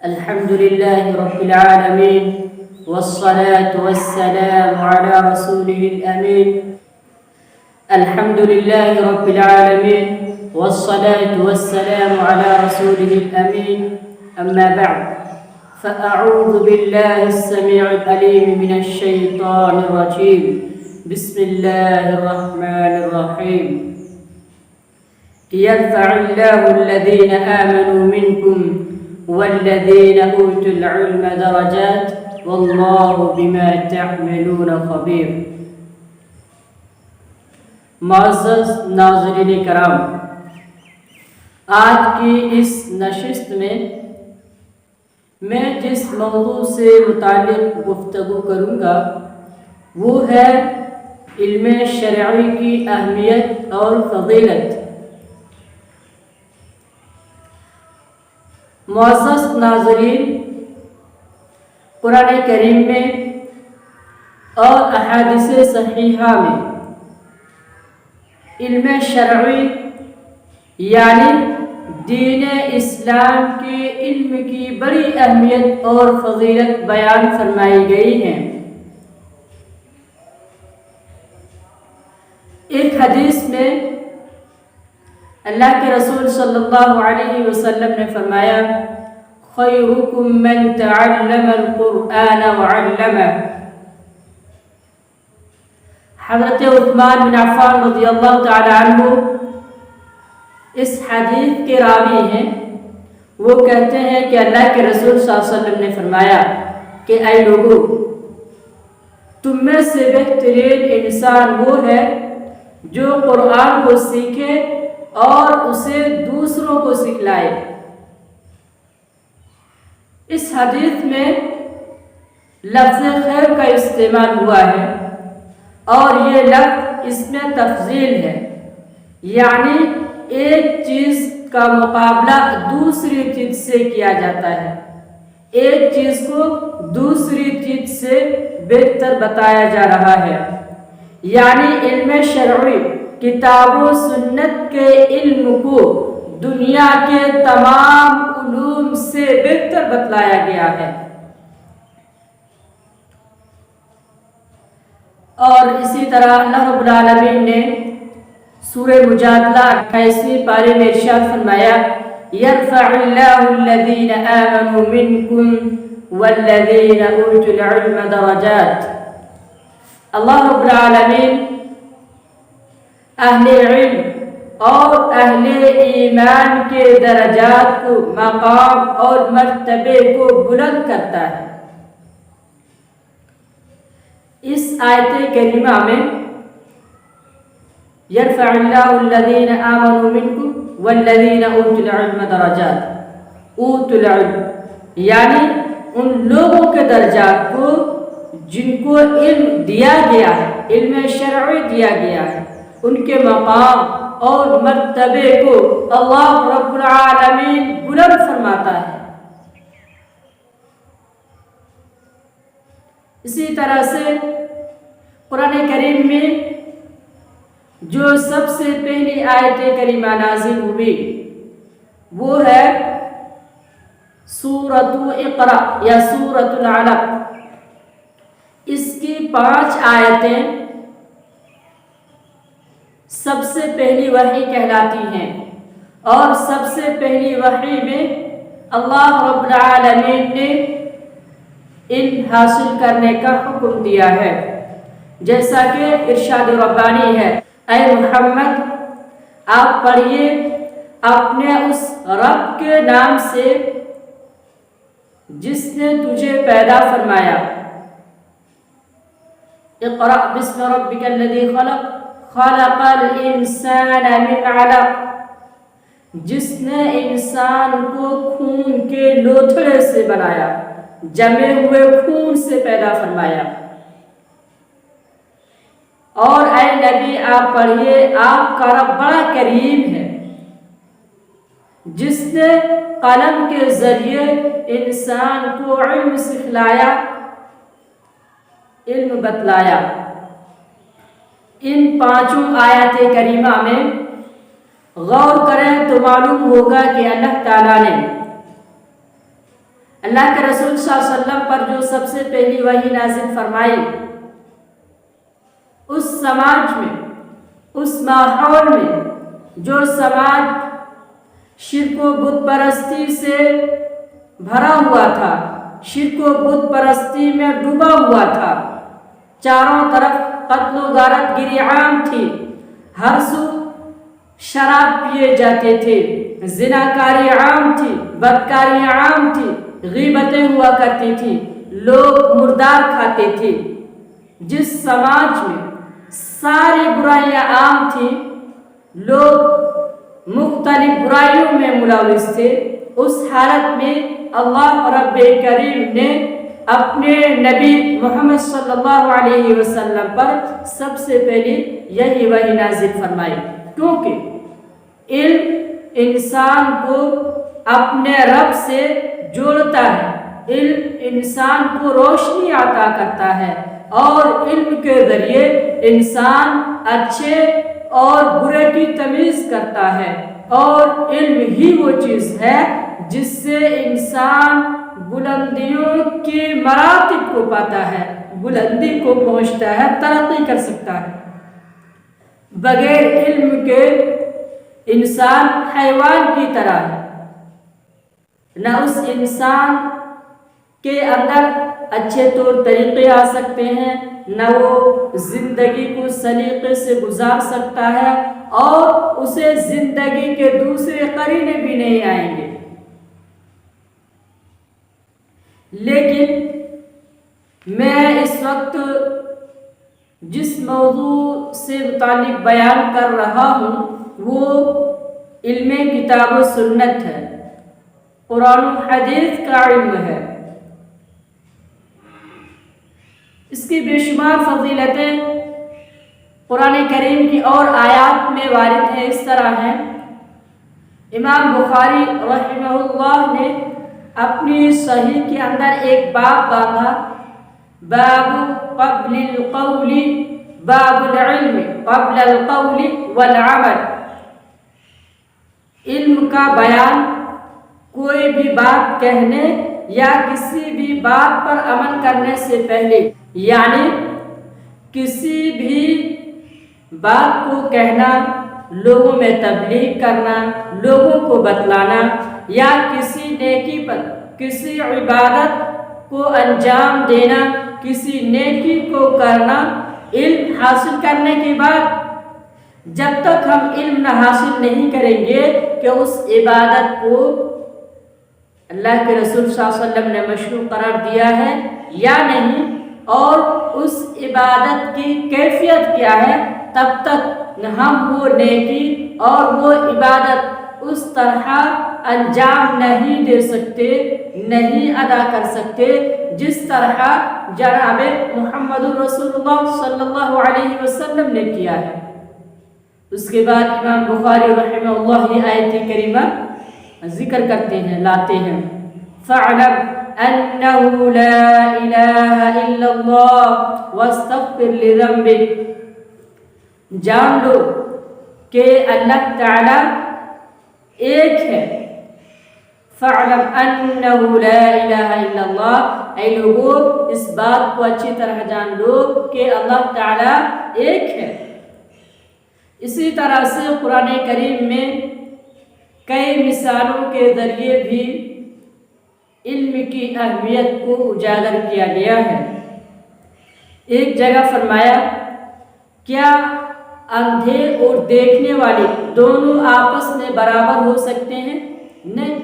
الحمد لله رب العالمين والصلاة والسلام على رسوله الأمين. الحمد لله رب العالمين والصلاة والسلام على رسوله الأمين. أما بعد، فأعوذ بالله السميع العليم من الشيطان الرجيم. بسم الله الرحمن الرحيم. يرفع الله الذين آمنوا منكم والذين أوتوا العلم درجات والله بما تعملون خبير. معزز ناظرین کرام، آج کی اس نشست میں جس موضوع سے متعلق گفتگو کروں گا وہ ہے علم شرعی کی اہمیت اور فضیلت. معزز ناظرین، قرآن کریم میں اور احادیث صحیحہ میں علم شرعی یعنی دین اسلام کے علم کی بڑی اہمیت اور فضیلت بیان فرمائی گئی ہے. ایک حدیث میں اللہ کے رسول صلی اللہ علیہ وسلم نے فرمایا: خیرکم من تعلم القرآن وعلمہ. حضرت عثمان بن عفان رضی اللہ تعالی عنہ اس حدیث کے راوی ہیں. وہ کہتے ہیں کہ اللہ کے رسول صلی اللہ علیہ وسلم نے فرمایا کہ اے لوگو، تم میں سے بہترین انسان وہ ہے جو قرآن کو سیکھے اور اسے دوسروں کو سکھلائے. اس حدیث میں لفظ خیر کا استعمال ہوا ہے اور یہ لفظ اس میں تفضیل ہے، یعنی ایک چیز کا مقابلہ دوسری چیز سے کیا جاتا ہے، ایک چیز کو دوسری چیز سے بہتر بتایا جا رہا ہے. یعنی علم شرعی کتاب و سنت کے علم کو دنیا کے تمام علوم سے بہتر بتلایا گیا ہے. اور اسی طرح اللہ رب العالمین نے سورہ مجادلہ 28ویں پارے میں ارشاد فرمایا: یرفع اللہ الذین آمنوا منکم والذین اوتوا العلم درجات. اللہ رب العالمین اہل علم اور اہل ایمان کے درجات کو، مقام اور مرتبے کو بلند کرتا ہے. اس آیت کریمہ میں یرفع اللہ الذین آمنوا منکم والذین اوتوا العلم درجات، اوتوا العلم یعنی ان لوگوں کے درجات کو جن کو علم دیا گیا ہے، علم شرعی دیا گیا ہے، ان کے مقام اور مرتبے کو اللہ رب العالمین بلند فرماتا ہے. اسی طرح سے قرآن کریم میں جو سب سے پہلی آیت کریمہ نازل ہوئی وہ ہے سورۃ اقرا یا سورۃ العلق. اس کی 5 آیتیں سب سے پہلی وحی کہلاتی ہیں اور سب سے پہلی وحی میں اللہ رب العالمین نے علم حاصل کرنے کا حکم دیا ہے. جیسا کہ ارشاد ربانی ہے: اے محمد، آپ پڑھیے اپنے اس رب کے نام سے جس نے تجھے پیدا فرمایا. اقرأ بسم ربک الذی خلق خلق الانسان من علق. جس نے انسان کو خون کے لوتھڑے سے بنایا، جمے ہوئے خون سے پیدا فرمایا. اور اے نبی آپ پڑھیے آپ کا رب بڑا کریم ہے جس نے قلم کے ذریعے انسان کو علم سکھلایا، علم بتلایا. ان 5 آیات کریمہ میں غور کریں تو معلوم ہوگا کہ اللہ تعالیٰ نے اللہ کے رسول صلی اللہ علیہ وسلم پر جو سب سے پہلی وحی نازل فرمائی، اس سماج میں، اس ماحول میں جو سماج شرک و بت پرستی سے بھرا ہوا تھا، شرک و بت پرستی میں ڈوبا ہوا تھا، چاروں طرف قتل و غارت گری عام تھی، ہر سو شراب پیے جاتے تھے، زناکاری عام تھی، بدکاری عام تھی، غیبتیں ہوا کرتی تھی، لوگ مردار کھاتے تھے۔ جس سماج میں ساری برائیاں عام تھیں، لوگ مختلف برائیوں میں ملوث تھے، اس حالت میں اللہ رب کریم نے اپنے نبی محمد صلی اللہ علیہ وسلم پر سب سے پہلے یہی وحی نازل فرمائی، کیونکہ علم انسان کو اپنے رب سے جوڑتا ہے، علم انسان کو روشنی عطا کرتا ہے، اور علم کے ذریعے انسان اچھے اور برے کی تمیز کرتا ہے، اور علم ہی وہ چیز ہے جس سے انسان بلندیوں کی مراتب کو پاتا ہے، بلندی کو پہنچتا ہے، ترقی کر سکتا ہے۔ بغیر علم کے انسان حیوان کی طرح ہے، نہ اس انسان کے اندر اچھے طور طریقے آ سکتے ہیں، نہ وہ زندگی کو سلیقے سے گزار سکتا ہے، اور اسے زندگی کے دوسرے قرینے بھی نہیں آئیں گے۔ لیکن میں اس وقت جس موضوع سے متعلق بیان کر رہا ہوں وہ علم کتاب و سنت ہے، قرآن و حدیث کا علم ہے۔ اس کی بے شمار فضیلتیں قرآن کریم کی اور آیات میں وارد ہیں، اس طرح ہیں۔ امام بخاری رحمہ اللہ نے اپنی صحیح کے اندر ایک باب باندھا، باب قبل القول، باب العلم قبل القول والعمل۔ علم کا بیان کوئی بھی بات کہنے یا کسی بھی بات پر عمل کرنے سے پہلے، یعنی کسی بھی بات کو کہنا، لوگوں میں تبلیغ کرنا، لوگوں کو بتلانا، یا کسی نیکی پر، کسی عبادت کو انجام دینا، کسی نیکی کو کرنا، علم حاصل کرنے کے بعد جب تک ہم علم نہ حاصل نہیں کریں گے کہ اس عبادت کو اللہ کے رسول صلی اللہ علیہ وسلم نے مشروع قرار دیا ہے یا نہیں، اور اس عبادت کی کیفیت کیا ہے، تب تک ہم وہ نیکی اور وہ عبادت اس طرح انجام نہیں دے سکتے، نہیں ادا کر سکتے جس طرح جناب محمد رسول اللہ صلی اللہ علیہ وسلم نے کیا ہے۔ اس کے بعد امام بخاری رحمہ اللہ یہ آیت کریمہ ذکر کرتے ہیں، لاتے ہیں، فَاعْلَمْ أَنَّهُ لَا إِلَهَ إِلَّا اللَّهُ وَاسْتَغْفِرْ لِذَنبِكَ، جان لو کہ اللہ تعالی ایک ہے۔ فَاعْلَمْ أَنَّهُ لَا إِلَهَ إِلَّا اللَّهُ، اے لوگو اس بات کو اچھی طرح جان لو کہ اللہ تعالی ایک ہے۔ اسی طرح سے قرآن کریم میں کئی مثالوں کے ذریعے بھی علم کی اہمیت کو اجاگر کیا گیا ہے۔ ایک جگہ فرمایا، کیا اندھے اور دیکھنے والے دونوں آپس میں برابر ہو سکتے ہیں؟ نہیں،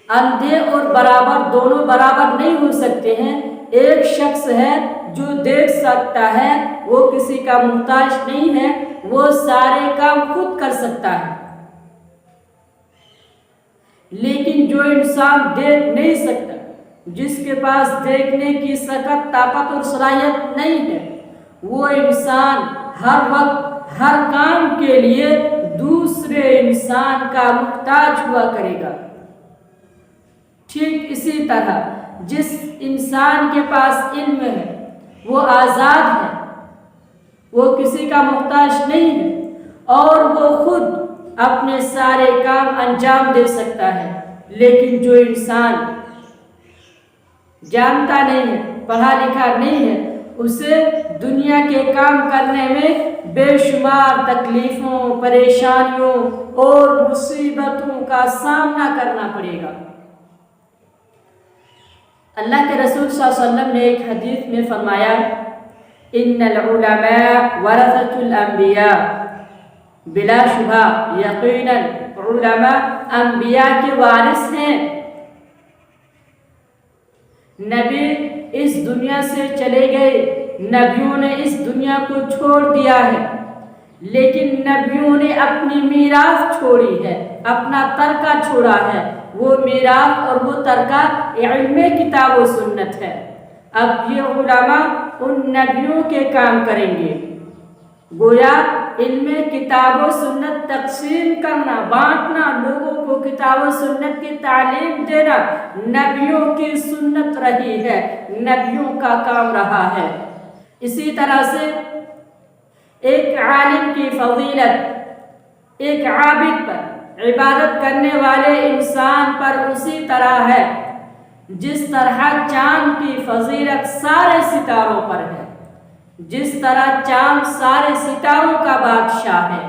اندھے اور برابر دونوں برابر نہیں ہو سکتے ہیں۔ ایک شخص ہے جو دیکھ سکتا ہے، وہ کسی کا محتاج نہیں ہے، وہ سارے کام خود کر سکتا ہے۔ لیکن جو انسان دیکھ نہیں سکتا، جس کے پاس دیکھنے کی سخت طاقت اور صلاحیت نہیں ہے، وہ انسان ہر وقت ہر کام کے لیے دوسرے انسان کا محتاج ہوا کرے گا۔ ٹھیک اسی طرح جس انسان کے پاس علم ہے وہ آزاد ہے، وہ کسی کا محتاج نہیں ہے، اور وہ خود اپنے سارے کام انجام دے سکتا ہے۔ لیکن جو انسان جانتا نہیں ہے، پڑھا لکھا نہیں ہے، اسے دنیا کے کام کرنے میں بے شمار تکلیفوں، پریشانیوں اور مصیبتوں کا سامنا کرنا پڑے گا۔ اللہ کے رسول صلی اللہ علیہ وسلم نے ایک حدیث میں فرمایا، ان العلماء ورثۃ الانبیاء، بلا شبہ یقیناً علماء انبیاء کے وارث ہیں۔ نبی اس دنیا سے چلے گئے، نبیوں نے اس دنیا کو چھوڑ دیا ہے، لیکن نبیوں نے اپنی میراث چھوڑی ہے، اپنا ترکہ چھوڑا ہے۔ وہ میراث اور وہ ترکہ علم کتاب و سنت ہے۔ اب یہ علماء ان نبیوں کے کام کریں گے، گویا علم کتاب و سنت تقسیم کرنا، بانٹنا، لوگوں کو کتاب و سنت کی تعلیم دینا نبیوں کی سنت رہی ہے، نبیوں کا کام رہا ہے۔ اسی طرح سے ایک عالم کی فضیلت ایک عابد پر، عبادت کرنے والے انسان پر اسی طرح ہے جس طرح چاند کی فضیلت سارے ستاروں پر ہے، جس طرح چاند سارے ستاروں کا بادشاہ ہے،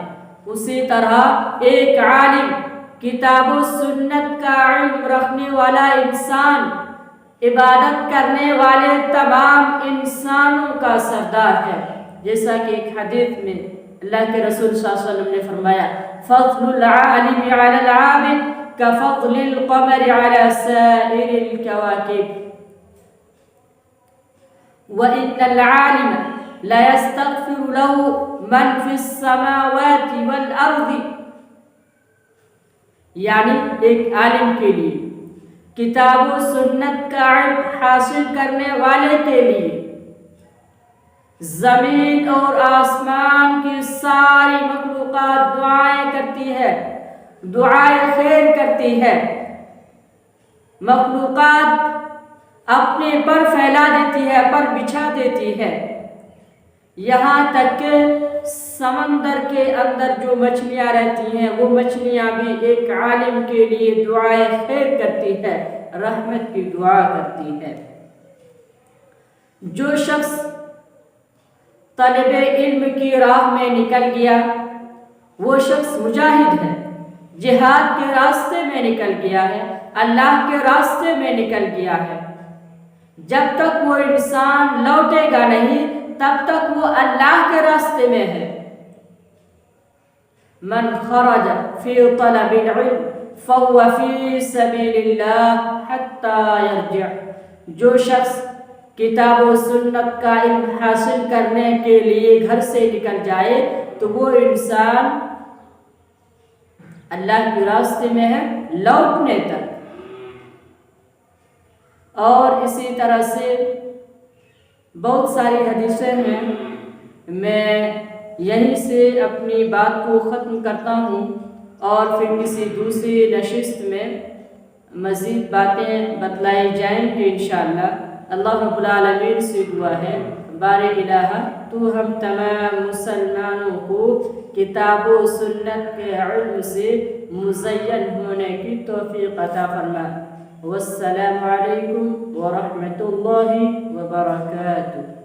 اسی طرح ایک عالم، کتاب و سنت کا علم رکھنے والا انسان، عبادت کرنے والے تمام انسانوں کا سردار ہے۔ جیسا کہ ایک حدیث میں اللہ کے رسول صلی اللہ علیہ وسلم نے فرمایا، فضل العالم علی العابد كفضل القمر على سائر الكواكب، وإن العالم لا يستغفر له من في السماوات والأرض، یعنی ایک عالم کے لیے، کتاب و سنت کا علم حاصل کرنے والے کے لیے زمین اور آسمان کی ساری مخلوقات دعائیں کرتی ہے، دعائیں خیر کرتی ہے، مخلوقات اپنے پر پھیلا دیتی ہے، پر بچھا دیتی ہے، یہاں تک کہ سمندر کے اندر جو مچھلیاں رہتی ہیں وہ مچھلیاں بھی ایک عالم کے لیے دعائیں خیر کرتی ہے، رحمت کی دعا کرتی ہے۔ جو شخص طلب علم کی راہ میں نکل گیا وہ شخص مجاہد ہے، جہاد کے راستے میں نکل گیا ہے، اللہ کے راستے میں نکل گیا ہے۔ جب تک وہ انسان لوٹے گا نہیں تب تک وہ اللہ کے راستے میں ہے۔ من خرج فی طلب العلم فهو فی سبیل اللہ حتی یرجع، جو شخص کتاب و سنت کا علم حاصل کرنے کے لیے گھر سے نکل جائے تو وہ انسان اللہ کے راستے میں ہے لوٹنے تک۔ اور اسی طرح سے بہت ساری حدیثیں ہیں، میں یہیں سے اپنی بات کو ختم کرتا ہوں اور پھر کسی دوسری نشست میں مزید باتیں بتلائی جائیں گی انشاءاللہ۔ اللہ رب العالمین سے دعا ہے، بارے الہ تو ہم تمام مسلمانوں کو کتاب و سنت کے علم سے مزین ہونے کی توفیق عطا فرما۔ والسلام علیکم ورحمۃ اللہ وبرکاتہ۔